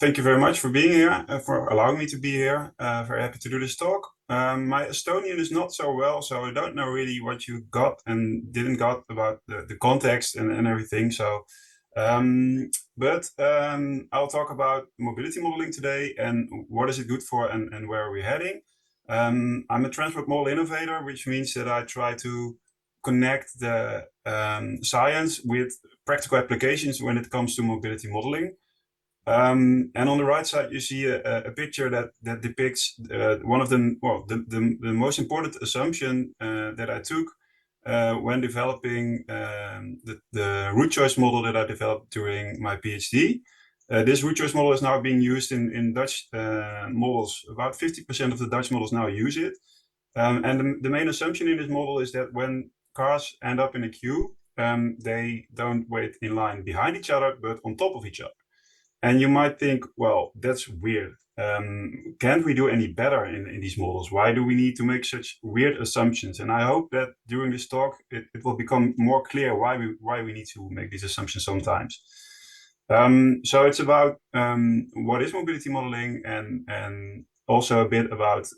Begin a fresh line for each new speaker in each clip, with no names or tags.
Thank you very much for being here, for allowing me to be here. Very happy to do this talk. My Estonian is not so well, so I don't know really what you got and didn't got about the context and everything. Um, but I'll talk about mobility modeling today and what is it good for and where are we heading. I'm a transport model innovator, which means that I try to connect the science with practical applications when it comes to mobility modeling. And on the right side, you see a picture that depicts one of the most important assumption that I took when developing the route choice model that I developed during my PhD. This route choice model is now being used in Dutch models. About 50% of the Dutch models now use it. And the main assumption in this model is that when cars end up in a queue, they don't wait in line behind each other, but on top of each other. And you might think, well, that's weird. Can't we do any better in these models? Why do we need to make such weird assumptions? And I hope that during this talk, it will become more clear why we need to make these assumptions sometimes. So it's about what is mobility modeling and also a bit about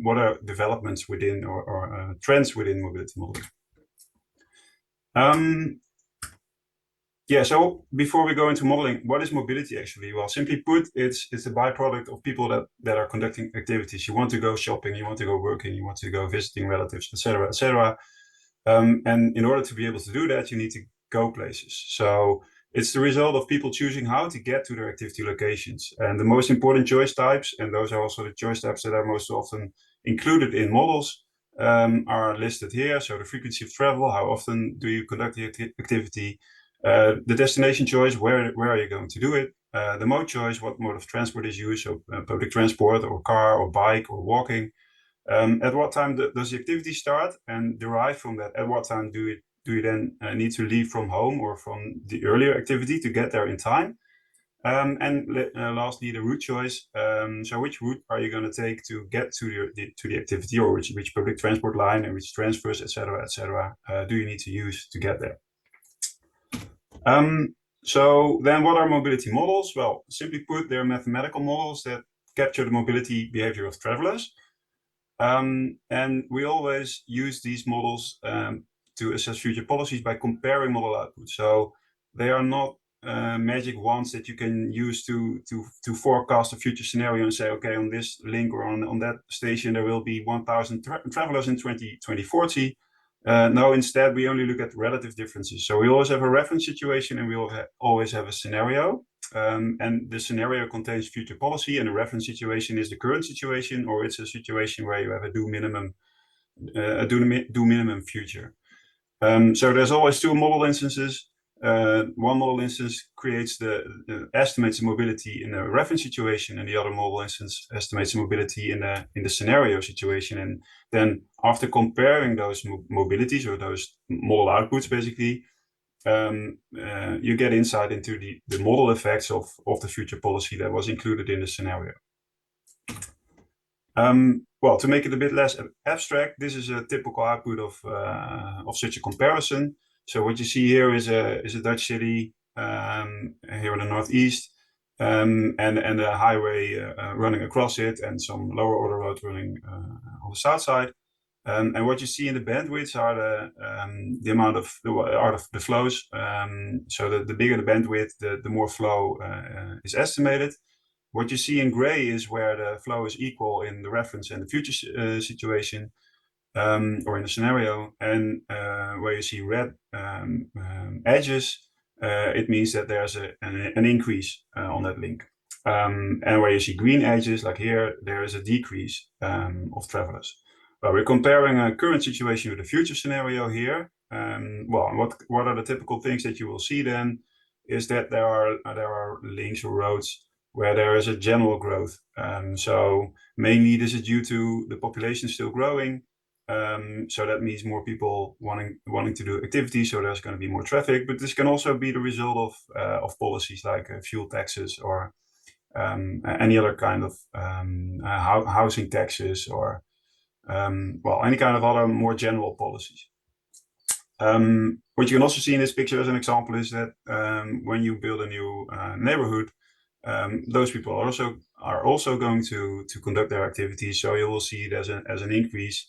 what are developments within or trends within mobility modeling. Yeah, so before we go into modeling, what is mobility actually? Well, simply put, it's a byproduct of people that are conducting activities. You want to go shopping, you want to go working, you want to go visiting relatives, etc., etc. And in order to be able to do that, you need to go places. So it's the result of people choosing how to get to their activity locations. And the most important choice types, and those are also the choice types that are most often included in models, are listed here. So the frequency of travel, how often do you conduct the activity? The destination choice, where are you going to do it? The mode choice, what mode of transport is used, so public transport or car or bike or walking. At what time does the activity start? And derive from that, at what time do you then need to leave from home or from the earlier activity to get there in time? Lastly, the route choice. So which route are you going to take to get to the activity, or which public transport line and which transfers, etc., do you need to use to get there? So then what are mobility models? Well, simply put, they're mathematical models that capture the mobility behavior of travelers. And we always use these models to assess future policies by comparing model outputs. So they are not magic wands that you can use to forecast a future scenario and say, okay, on this link or on that station, there will be 1,000 travelers in 2040. No, instead, we only look at relative differences. So we always have a reference situation and we always have a scenario. And the scenario contains future policy, and the reference situation is the current situation, or it's a situation where you have a do minimum future. So there's always two model instances. One model instance estimates the mobility in a reference situation, and the other model instance estimates the mobility in the scenario situation. And then after comparing those mobilities or those model outputs, basically, you get insight into the model effects of the future policy that was included in the scenario. Well, to make it a bit less abstract, this is a typical output of such a comparison. So what you see here is a Dutch city here in the northeast, and a highway running across it, and some lower order road running on the south side. And what you see in the bandwidths are the amount of the flows. So the bigger the bandwidth, the more flow is estimated. What you see in gray is where the flow is equal in the reference and the future situation, or in the scenario. And where you see red edges, it means that there's an increase on that link. And where you see green edges, like here, there is a decrease of travelers. Well, we're comparing a current situation with a future scenario here. Well, what are the typical things that you will see then is that there are links or roads where there is a general growth. So mainly this is due to the population still growing. So that means more people wanting to do activities, so there's going to be more traffic. But this can also be the result of policies like fuel taxes or any other kind of housing taxes or well, any kind of other more general policies. What you can also see in this picture as an example is that when you build a new neighborhood, those people are also going to conduct their activities. So you will see it as an increase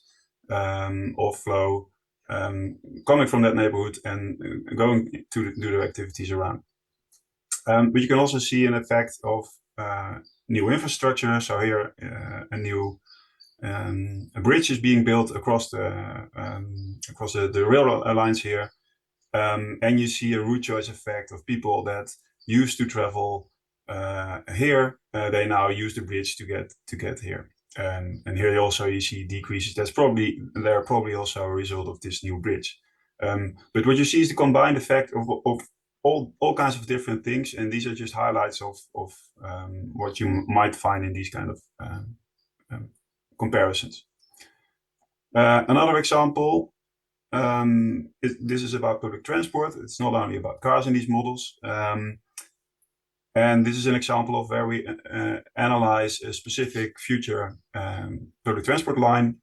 of flow coming from that neighborhood and going to do their activities around. But you can also see an effect of new infrastructure. So here a new a bridge is being built across the rail lines here. And you see a route choice effect of people that used to travel here. They now use the bridge to get here. And here you see decreases. They're probably also a result of this new bridge. But what you see is the combined effect of all kinds of different things, and these are just highlights of what you might find in these kind of comparisons. Another example. This is about public transport. It's not only about cars in these models. And this is an example of where we analyze a specific future public transport line,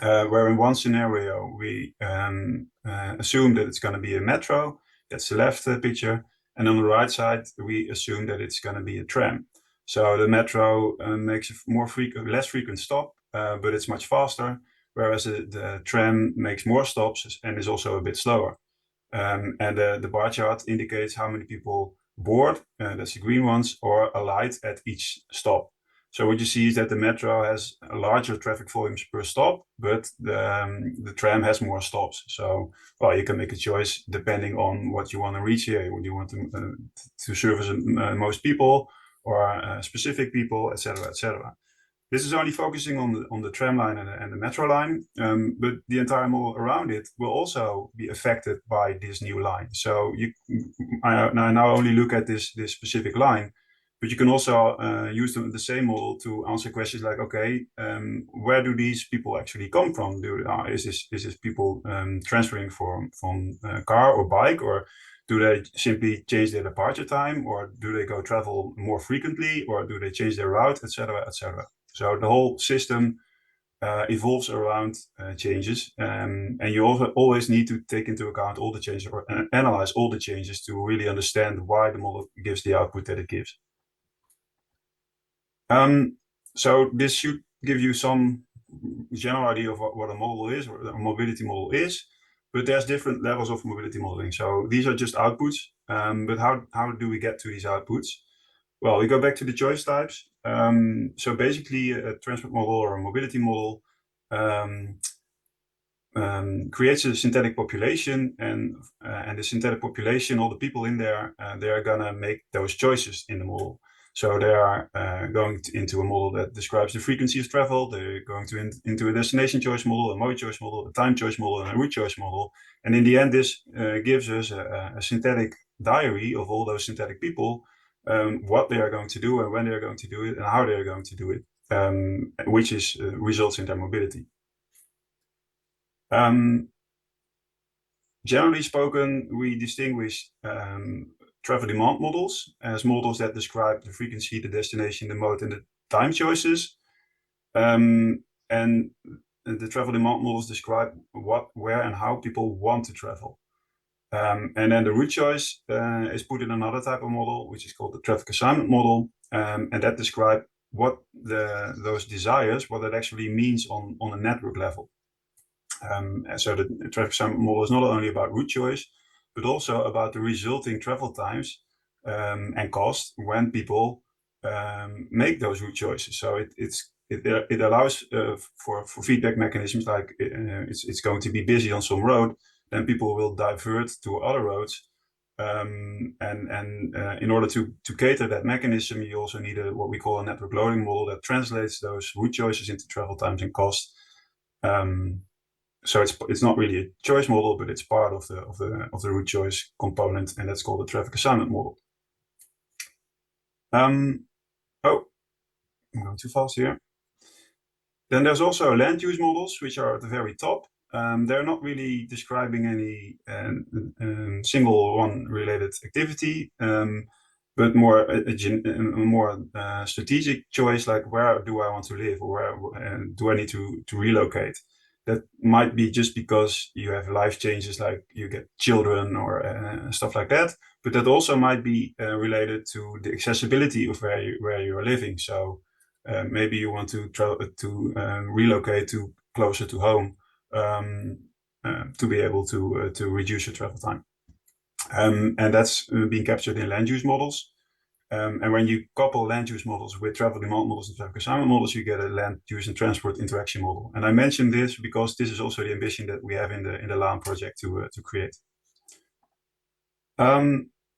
where in one scenario we assume that it's going to be a metro. That's the left picture. And on the right side, we assume that it's going to be a tram. So the metro makes a less frequent stop, but it's much faster, whereas the tram makes more stops and is also a bit slower. And the bar chart indicates how many people board, that's the green ones, or alight at each stop. So what you see is that the metro has larger traffic volumes per stop, but the tram has more stops. So, well, you can make a choice depending on what you want to reach here. Would you want to service most people or specific people, etc., etc. This is only focusing on the tram line and the metro line, but the entire model around it will also be affected by this new line. So I now only look at this specific line, but you can also use the same model to answer questions like, okay, where do these people actually come from? Is this people transferring from car or bike, or do they simply change their departure time, or do they go travel more frequently, or do they change their route, etc., etc.? So the whole system evolves around changes, and you also always need to take into account all the changes or analyze all the changes to really understand why the model gives the output that it gives. So this should give you some general idea of what a model is, or a mobility model is, but there's different levels of mobility modeling. So these are just outputs, but how do we get to these outputs? Well, we go back to the choice types. So basically, a transport model or a mobility model creates a synthetic population, and the synthetic population, all the people in there, they are gonna make those choices in the model. So they are going into a model that describes the frequency of travel. They're going into a destination choice model, a mode choice model, a time choice model, and a route choice model. And in the end, this gives us a synthetic diary of all those synthetic people, what they are going to do and when they are going to do it and how they are going to do it, which results in their mobility. Generally spoken, we distinguish travel demand models as models that describe the frequency, the destination, the mode, and the time choices. And the travel demand models describe what, where, and how people want to travel. And then the route choice is put in another type of model, which is called the traffic assignment model, and that describes what those desires, what that actually means on a network level. So the traffic assignment model is not only about route choice, but also about the resulting travel times and cost when people make those route choices. So it allows for feedback mechanisms, like it's going to be busy on some road, then people will divert to other roads. And in order to cater that mechanism, you also need what we call a network loading model that translates those route choices into travel times and cost. So it's not really a choice model, but it's part of the route choice component, and that's called the traffic assignment model. Oh, I'm going too fast here. Then there's also land use models, which are at the very top. They're not really describing any single one related activity, but more a more strategic choice, like where do I want to live, or where do I need to relocate. that might be just because you have life changes, like you get children or stuff like that. But that also might be related to the accessibility of where you are living. So maybe you want to relocate to closer to home to be able to reduce your travel time. And that's being captured in land use models. And when you couple land use models with travel demand models and traffic assignment models, you get a land use and transport interaction model. And I mentioned this because this is also the ambition that we have in the LAM project to create.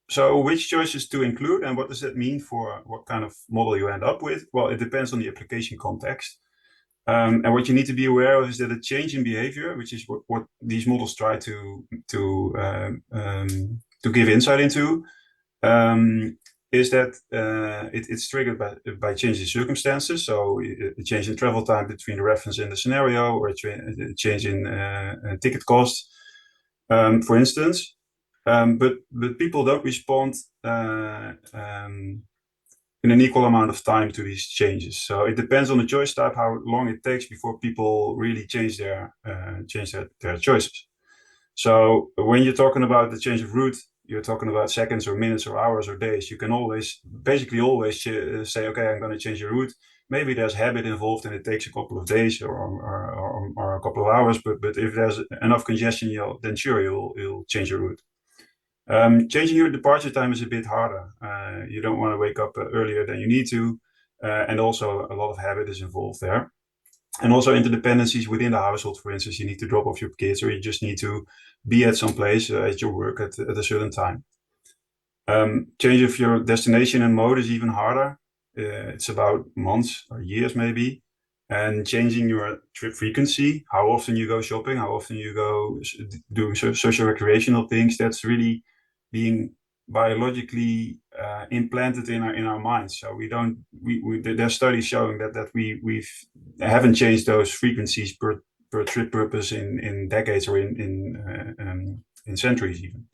So which choices to include and what does that mean for what kind of model you end up with? Well, it depends on the application context. And what you need to be aware of is that a change in behavior, which is what these models try to give insight into, is that it's triggered by changes in circumstances. So a change in travel time between the reference and the scenario, or a change in ticket cost, for instance. But people don't respond in an equal amount of time to these changes. So it depends on the choice type how long it takes before people really change their choices. So when you're talking about the change of route, you're talking about seconds or minutes or hours or days. You can basically always say, okay, I'm going to change your route. Maybe there's habit involved and it takes a couple of days or a couple of hours. But if there's enough congestion, then sure, you'll change your route. Changing your departure time is a bit harder. You don't want to wake up earlier than you need to. And also a lot of habit is involved there. And also interdependencies within the household. For instance, you need to drop off your kids, or you just need to be at some place at your work at a certain time. Change of your destination and mode is even harder. It's about months or years maybe. And changing your trip frequency, how often you go shopping, how often you go doing social recreational things, that's really being biologically implanted in our minds. So there's studies showing that we haven't changed those frequencies per trip purpose in decades or in centuries even.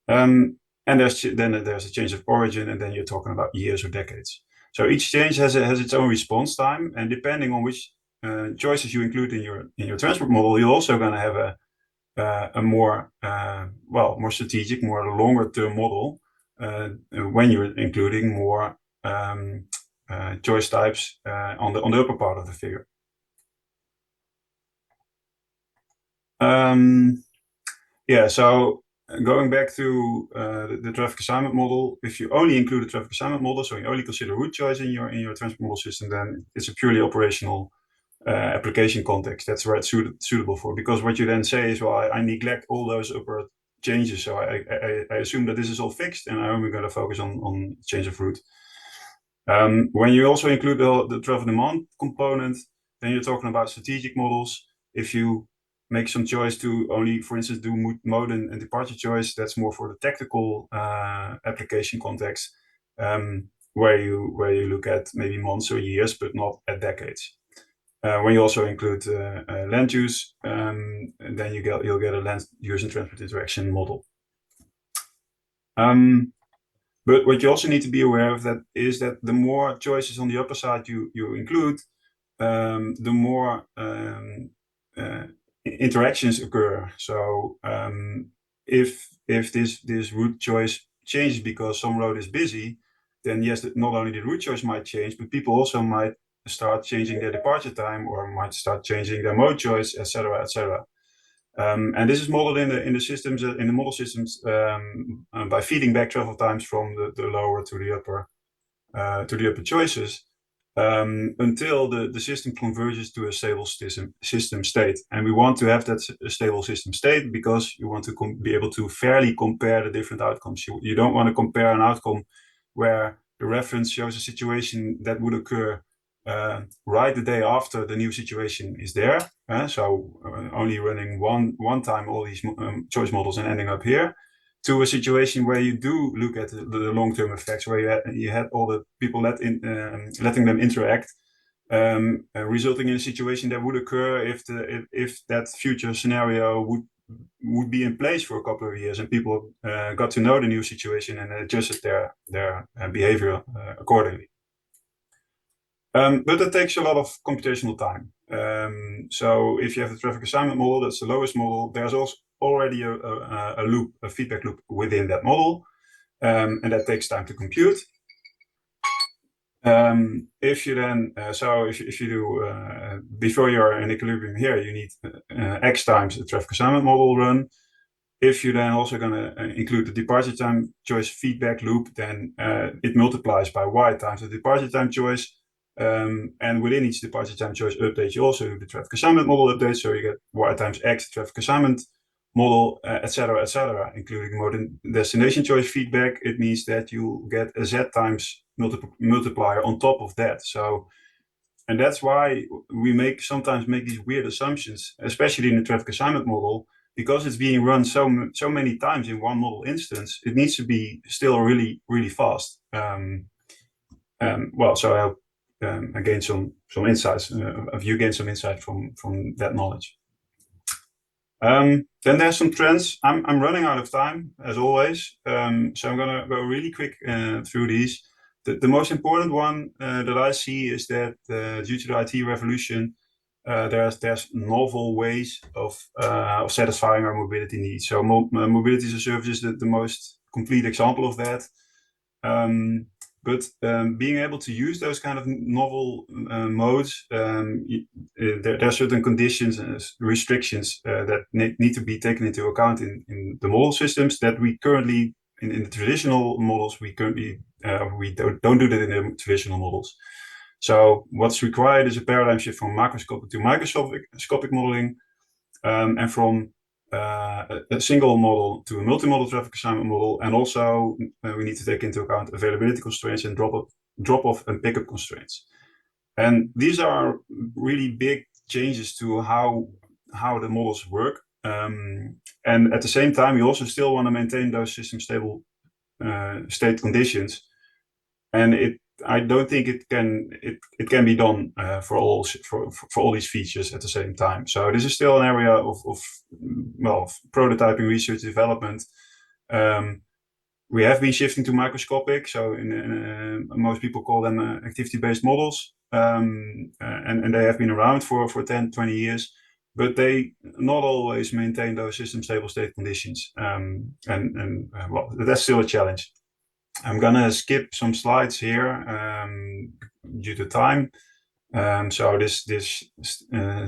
And there's a change of origin, and then you're talking about years or decades. So each change has its own response time, and depending on which choices you include in your transport model, you're also going to have a more strategic, more longer term model when you're including more choice types on the upper part of the figure. So going back to the traffic assignment model, if you only include the traffic assignment model, so you only consider route choice in your transport model system, then it's a purely operational application context. That's where it's suitable for. Because what you then say is, well, I neglect all those upper changes, so I assume that this is all fixed, and I'm only going to focus on change of route. When you also include the travel demand component, then you're talking about strategic models. If you make some choice to only, for instance, do mode and departure choice, that's more for the tactical application context, where you look at maybe months or years, but not at decades. When you also include land use, then you'll get a land use and transport interaction model. But what you also need to be aware of is that the more choices on the upper side you include, the more interactions occur. So if this route choice changes because some road is busy, then yes, not only the route choice might change, but people also might start changing their departure time or might start changing their mode choice, etc., etc. And this is modeled in the systems, in the model systems, by feeding back travel times from the lower to the upper choices, until the system converges to a stable system state. And we want to have that stable system state because you want to be able to fairly compare the different outcomes. You don't want to compare an outcome where the reference shows a situation that would occur right the day after the new situation is there. Only running one time all these choice models and ending up here, to a situation where you do look at the long-term effects, where you had all the people letting them interact, resulting in a situation that would occur if that future scenario would be in place for a couple of years, and people got to know the new situation and adjusted their behavior accordingly. But it takes a lot of computational time. So if you have the traffic assignment model, that's the lowest model, there's also already a loop, a feedback loop within that model, and that takes time to compute. If you then, if you do, before you're in equilibrium here, you need X times the traffic assignment model run. If you then also going to include the departure time choice feedback loop, then it multiplies by Y times the departure time choice. And within each departure time choice update, you also do the traffic assignment model update. So you get Y times X traffic assignment model, etc., including mode and destination choice feedback. It means that you get a Z times multiplier on top of that. So, and that's why we sometimes make these weird assumptions, especially in the traffic assignment model, because it's being run so many times in one model instance. It needs to be still really, really fast. Well, so I hope I gained some insights. You gained some insight from that knowledge. Then there's some trends. I'm running out of time as always, so I'm gonna go really quick through these. The most important one that I see is that due to the IT revolution, there's novel ways of satisfying our mobility needs. So mobility as a service is the most complete example of that. But being able to use those kind of novel modes, there are certain conditions and restrictions that need to be taken into account in the model systems that we currently, in the traditional models, we don't do that in the traditional models. So what's required is a paradigm shift from macroscopic to microscopic modeling, and from a single model to a multi-model traffic assignment model. And also we need to take into account availability constraints and drop-off and pickup constraints. And these are really big changes to how the models work. And at the same time, we also still want to maintain those system stable state conditions. And I don't think it can be done for all these features at the same time. So this is still an area of prototyping, research, development. We have been shifting to microscopic, so most people call them activity-based models, and they have been around for 10, 20 years, but they not always maintain those system stable state conditions, well, that's still a challenge. I'm gonna skip some slides here due to time. So this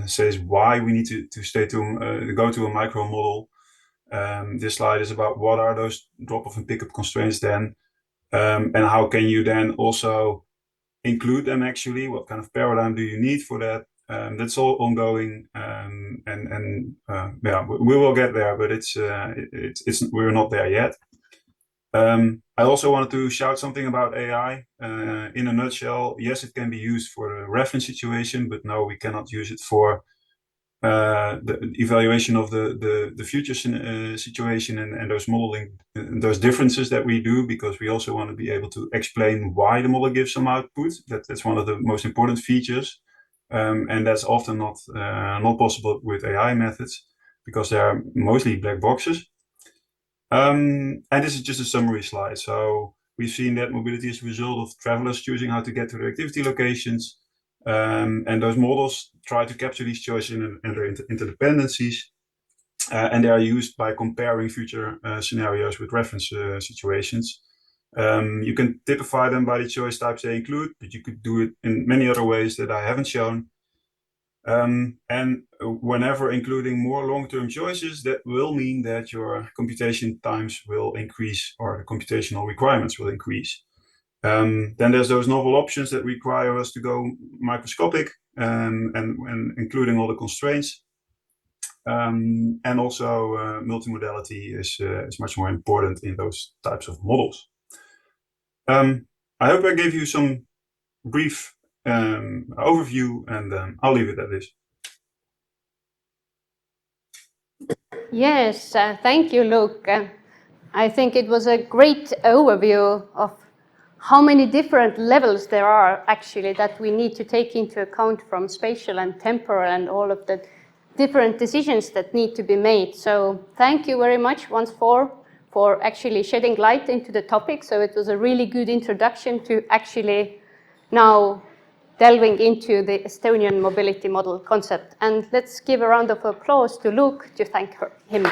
says why we need to go to a micro model. This slide is about what are those drop-off and pickup constraints then, and how can you then also include them actually? What kind of paradigm do you need for that? That's all ongoing, yeah, we will get there, but we're not there yet. I also wanted to shout something about AI. In a nutshell, yes, it can be used for the reference situation, but no, we cannot use it for the evaluation of the future situation and those modeling, those differences that we do, because we also want to be able to explain why the model gives some output. That's one of the most important features, and that's often not possible with AI methods because they are mostly black boxes. And this is just a summary slide. So we've seen that mobility is a result of travelers choosing how to get to their activity locations. And those models try to capture these choices and their interdependencies. And they are used by comparing future scenarios with reference situations. You can typify them by the choice types they include, but you could do it in many other ways that I haven't shown. And whenever including more long-term choices, that will mean that your computation times will increase, or the computational requirements will increase. Then there's those novel options that require us to go microscopic, and including all the constraints. And also multimodality is much more important in those types of models. I hope I gave you some brief overview, and I'll leave it at this.
Yes, thank you, Luuk. I think it was a great overview of how many different levels there are actually that we need to take into account, from spatial and temporal and all of the different decisions that need to be made. So thank you very much once for actually shedding light into the topic. So it was a really good introduction to actually now delving into the Estonian mobility model concept. And let's give a round of applause to Luuk to thank him.